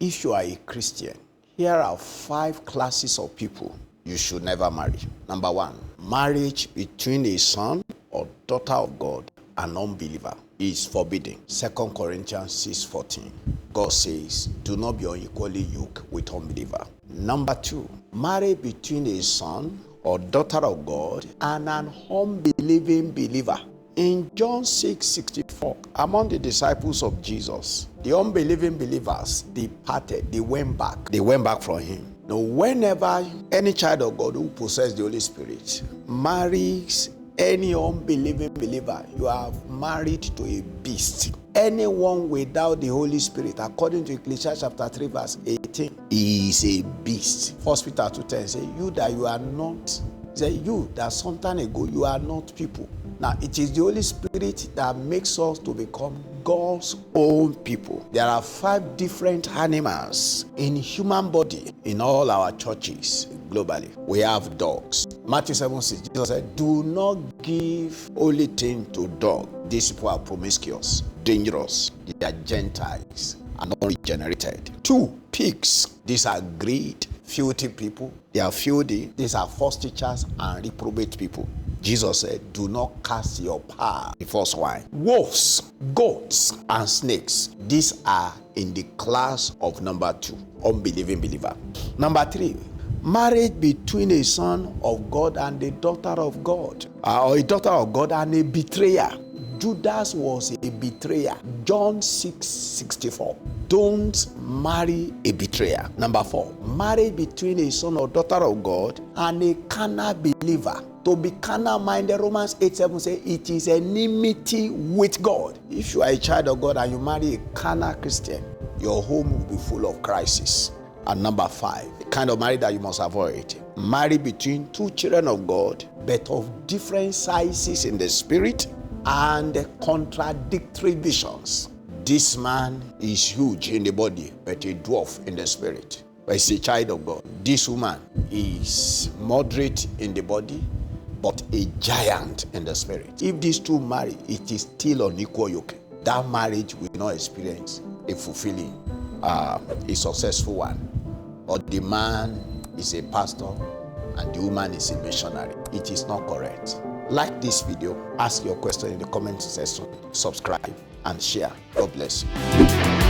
If you are a Christian, here are 5 classes of people you should never marry. Number 1, marriage between a son or daughter of God and unbeliever is forbidden. 2 Corinthians 6:14. God says, do not be unequally yoked with unbeliever. Number 2, marriage between a son or daughter of God and an unbelieving believer. In John 6:64, among the disciples of Jesus, the unbelieving believers departed. They went back from him. Now, whenever any child of God who possesses the Holy Spirit marries any unbelieving believer, you have married to a beast. Anyone without the Holy Spirit, according to Ecclesiastes chapter 3 verse 18, is a beast. 1 Peter 2:10 says, you that you are not, say you that some time ago you are not people. Now, it is the Holy Spirit that makes us to become God's own people. There are 5 different animals in human body in all our churches globally. We have dogs. Matthew 7:6, Jesus said, do not give holy thing to dog. These people are promiscuous, dangerous. They are Gentiles and unregenerated. 2, pigs. These are greed, filthy people. They are filthy. These are false teachers and reprobate people. Jesus said, do not cast your pearl before swine. Wolves, goats, and snakes. These are in the class of number 2, unbelieving believer. Number 3, marriage between a son of God and a daughter of God, or a daughter of God and a betrayer. Judas was a betrayer. John 6:64. Don't marry a betrayer. Number 4, marriage between a son or daughter of God and a carnal believer. To be carnal minded, Romans 8:7 says it is enmity with God. If you are a child of God and you marry a carnal Christian, your home will be full of crisis. And number 5, the kind of marriage that you must avoid. Marry between 2 children of God, but of different sizes in the spirit and contradictory visions. This man is huge in the body, but a dwarf in the spirit. But he's a child of God. This woman is moderate in the body, but a giant in the spirit. If these 2 marry, it is still unequal yoke. That marriage will not experience a fulfilling, a successful one. But the man is a pastor and the woman is a missionary. It is not correct. Like this video, ask your question in the comment section, subscribe and share. God bless you.